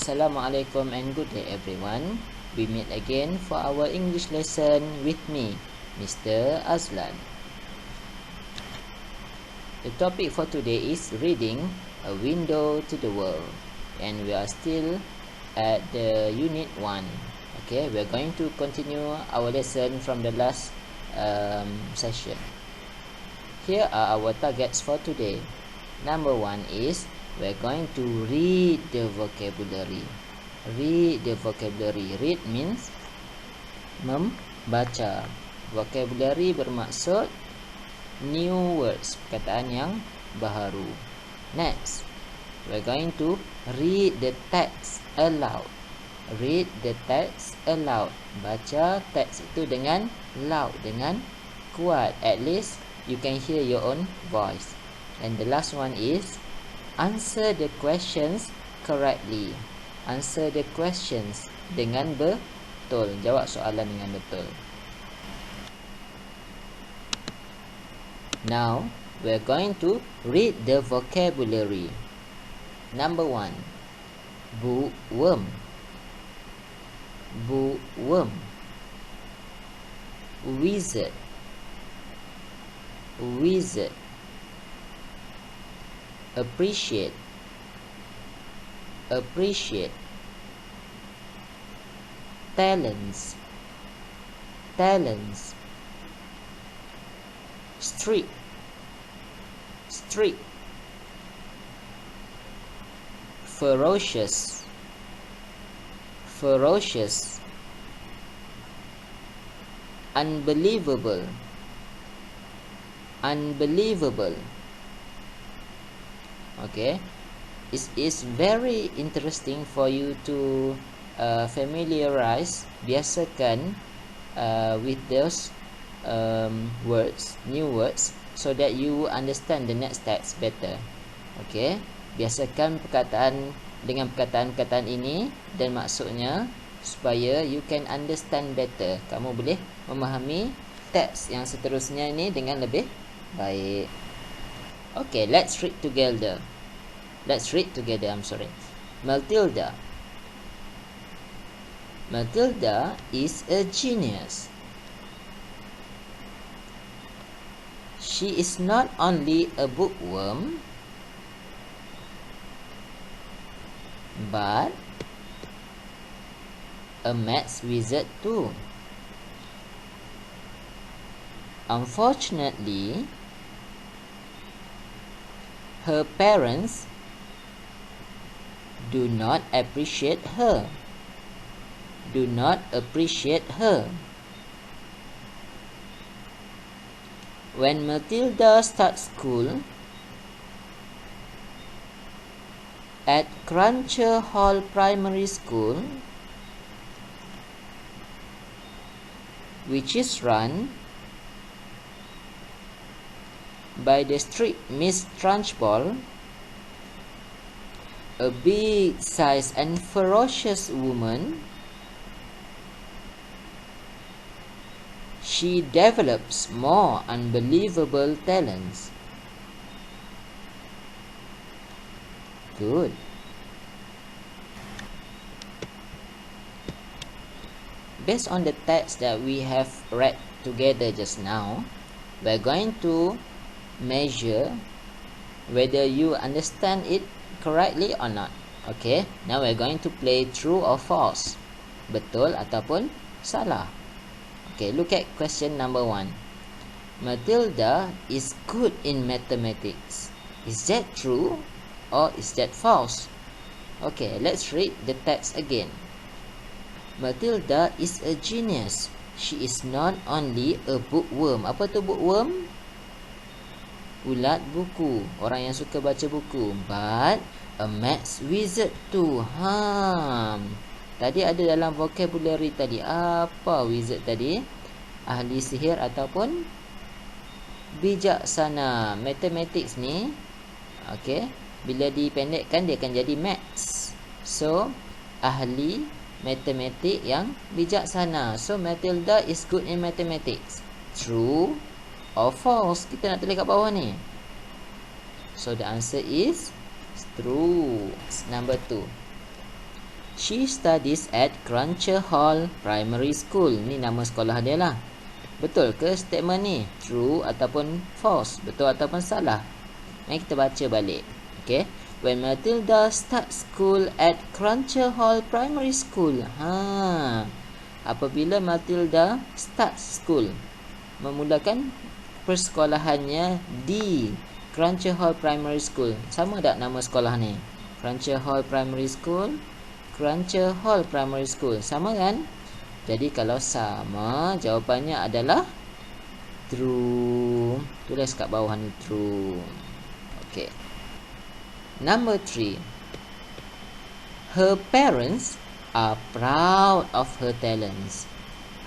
Assalamualaikum and good day everyone. We meet again for our English lesson with me, Mr. Azlan. The topic for today is reading A Window to the World, and we are still at the unit 1. Okay, we are going to continue our lesson from the last session. Here are our targets for today. Number 1 is we're going to read the vocabulary. Read the vocabulary. Read means membaca. Vocabulary bermaksud new words, perkataan yang baharu. Next, we're going to read the text aloud. Read the text aloud. Baca teks itu dengan loud, dengan kuat. At least you can hear your own voice. And the last one is answer the questions correctly. Answer the questions dengan betul. Jawab soalan dengan betul. Now, we're going to read the vocabulary. Number 1. Bookworm. Bookworm. Wizard. Wizard. Appreciate. Appreciate. Talents. Talents. Street. Street. Ferocious. Ferocious. Unbelievable. Unbelievable. Okay, it is very interesting for you to familiarize, biasakan with those words, new words, so that you understand the next text better. Okay, biasakan perkataan dengan perkataan-perkataan ini dan maksudnya supaya you can understand better. Kamu boleh memahami teks yang seterusnya ini dengan lebih baik. Okay, let's read together. Let's read together, I'm sorry. Matilda. Matilda is a genius. She is not only a bookworm, but a maths wizard too. Unfortunately, her parents do not appreciate her. Do not appreciate her. When Matilda starts school at Cruncher Hall Primary School, which is run by the strict Miss Trunchbull, a big-sized and ferocious woman, she develops more unbelievable talents. Good. Based on the text that we have read together just now, we're going to measure whether you understand it correctly or not. Okay, now we're going to play true or false. Betul ataupun salah. Okay, look at question number 1. Matilda is good in mathematics. Is that true or is that false? Okay, let's read the text again. Matilda is a genius. She is not only a bookworm. Apa tu bookworm? Ulat buku, orang yang suka baca buku. But a maths wizard too. Tadi ada dalam vocabulary tadi. Apa wizard tadi? Ahli sihir ataupun bijaksana. Mathematics ni, okay, bila dipendekkan dia akan jadi maths. So, ahli matematik yang bijaksana. So, Matilda is good in mathematics. True or false? Kita nak tulis kat bawah ni. So the answer is true. Number 2. She studies at Cruncher Hall Primary School. Ni nama sekolah dia lah. Betul ke statement ni? True ataupun false? Betul ataupun salah? Mari kita baca balik. Okay. When Matilda starts school at Cruncher Hall Primary School. Apabila Matilda start school, memulakan persekolahannya di Cruncher Hall Primary School. Sama tak nama sekolah ni? Cruncher Hall Primary School, Cruncher Hall Primary School. Sama kan? Jadi kalau sama, jawapannya adalah true. Tulis kat bawah ni true. Okay. Number 3. Her parents are proud of her talents.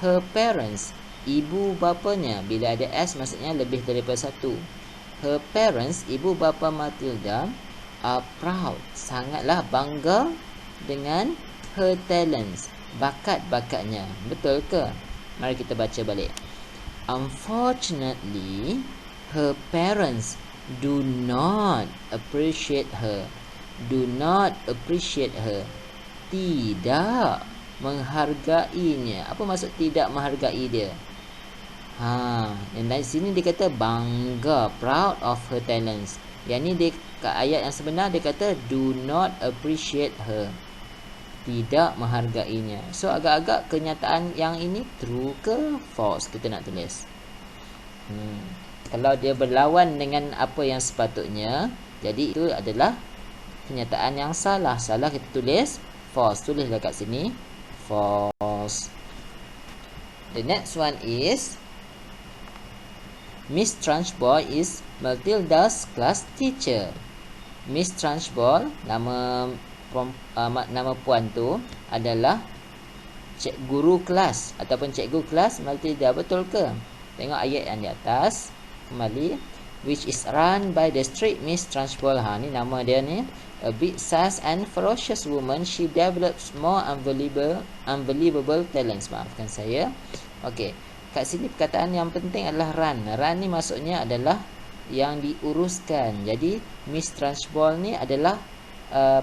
Her parents, ibu bapanya. Bila ada S maksudnya lebih daripada satu. Her parents, ibu bapa Matilda, are proud, sangatlah bangga dengan her talents, bakat-bakatnya. Betul ke? Mari kita baca balik. Unfortunately, her parents do not appreciate her. Do not appreciate her. Tidak menghargainya. Apa maksud tidak menghargai dia? Dan dari sini dia kata bangga, proud of her talents. Yang ni dia kat ayat yang sebenar dia kata do not appreciate her. Tidak menghargainya. So agak-agak kenyataan yang ini true ke false kita nak tulis. Kalau dia berlawan dengan apa yang sepatutnya, jadi itu adalah kenyataan yang salah. Salah kita tulis false. Tulislah kat sini false. The next one is Miss Trunchbull is Matilda's class teacher. Miss Trunchbull, nama puan tu adalah guru kelas ataupun cikgu kelas Matilda. Betul ke? Tengok ayat yang di atas. Kembali. Which is run by the strict Miss Trunchbull. Ni nama dia ni. A big sass and ferocious woman, she develops more unbelievable talents. Maafkan saya. Okey. Kat sini perkataan yang penting adalah run. Run ni maksudnya adalah yang diuruskan. Jadi Miss Trunchbull ni adalah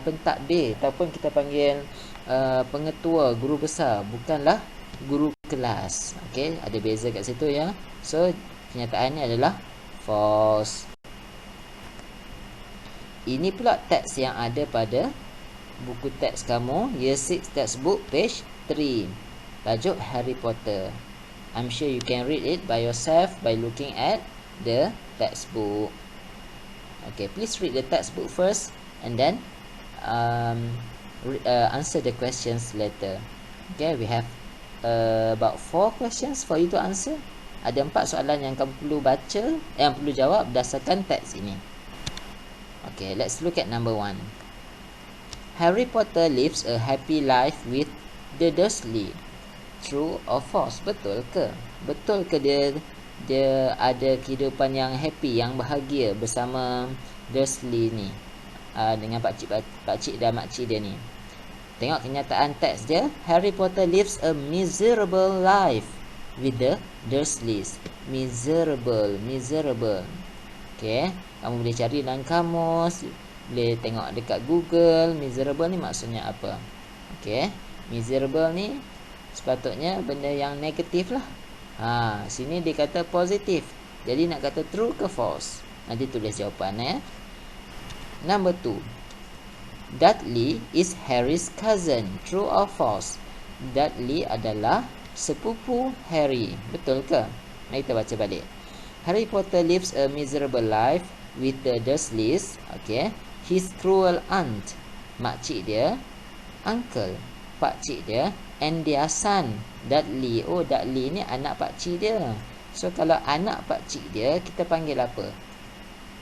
pentadbir ataupun kita panggil pengetua, guru besar, bukanlah guru kelas. Okey, ada beza kat situ ya. So kenyataannya adalah false. Ini pula teks yang ada pada buku teks kamu, Year 6 textbook page 3. Tajuk Harry Potter. I'm sure you can read it by yourself by looking at the textbook. Okay, please read the textbook first and then answer the questions later. Okay, we have about 4 questions for you to answer. Ada 4 soalan yang kamu perlu baca, yang perlu jawab berdasarkan teks ini. Okay, let's look at number 1. Harry Potter lives a happy life with the Dursley. True or false? Betul ke? Betul ke dia ada kehidupan yang happy, yang bahagia bersama Dursley ni, dengan pakcik dan makcik dia ni. Tengok kenyataan teks dia. Harry Potter lives a miserable life with the Dursleys. Miserable. Okay, kamu boleh cari dalam kamus, boleh tengok dekat Google. Miserable ni maksudnya apa? Okay, miserable ni sepatutnya benda yang negatif lah. Sini dia kata positif. Jadi nak kata true ke false? Nanti tulis jawapan. Number 2. Dudley is Harry's cousin. True or false? Dudley adalah sepupu Harry. Betul ke? Mari kita baca balik. Harry Potter lives a miserable life with the Dursleys. Okay. His cruel aunt, makcik dia, uncle, pakcik dia, and their son, Dudley. Oh, Dudley ni anak pakcik dia. So kalau anak pakcik dia, kita panggil apa?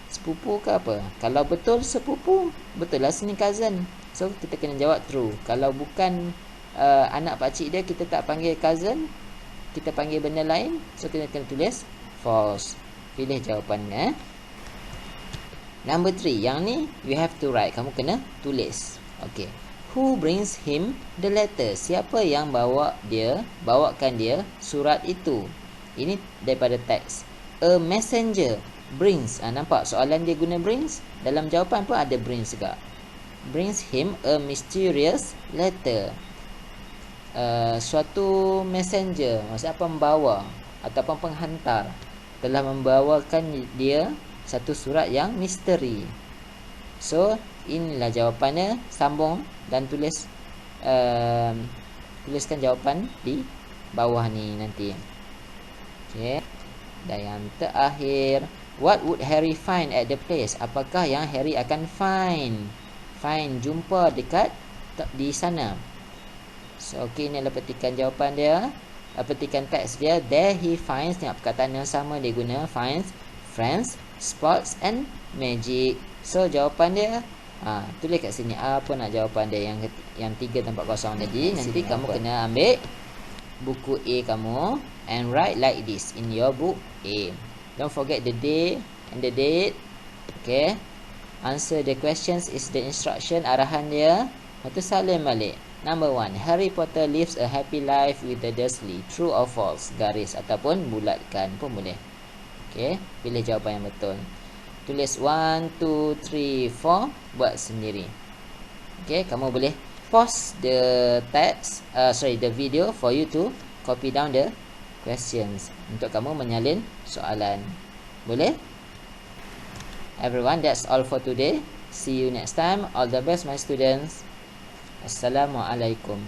Sepupu ke apa? Kalau betul sepupu, betul lah sini cousin. So kita kena jawab true. Kalau bukan anak pakcik dia, kita tak panggil cousin, kita panggil benda lain. So kita kena tulis false. Pilih jawapannya. Number 3. Yang ni you have to write. Kamu kena tulis. Okay. Who brings him the letter? Siapa yang bawakan dia surat itu? Ini daripada teks. A messenger brings. Nampak soalan dia guna brings? Dalam jawapan pun ada brings juga. brings him a mysterious letter. Suatu messenger, maksudnya pembawa ataupun penghantar, telah membawakan dia satu surat yang misteri. So inilah jawapannya. Sambung dan tuliskan jawapan di bawah ni nanti. Okay. Dan yang terakhir, what would Harry find at the place? Apakah yang Harry akan jumpa dekat di sana? So okay, inilah petikan jawapan dia. Petikan teks dia. There he finds, tengok perkataan yang sama dia guna, finds, friends, sports and magic. So jawapan dia, tulis kat sini apa nak jawapan dia yang 3 tempat kosong tadi. Nanti kamu kena ambil buku A kamu and write like this in your book A. Don't forget the day and the date. Okay. Answer the questions is the instruction, arahan dia. Lepas tu salin balik. Number 1, Harry Potter lives a happy life with the Dursley. True or false? Garis ataupun bulatkan pun boleh. Okay. Pilih jawapan yang betul. Tulis 1, 2, 3, 4. Buat sendiri. Okay. Kamu boleh pause the text, the video for you to copy down the questions untuk kamu menyalin soalan. Boleh? Everyone, that's all for today. See you next time. All the best my students. Assalamualaikum.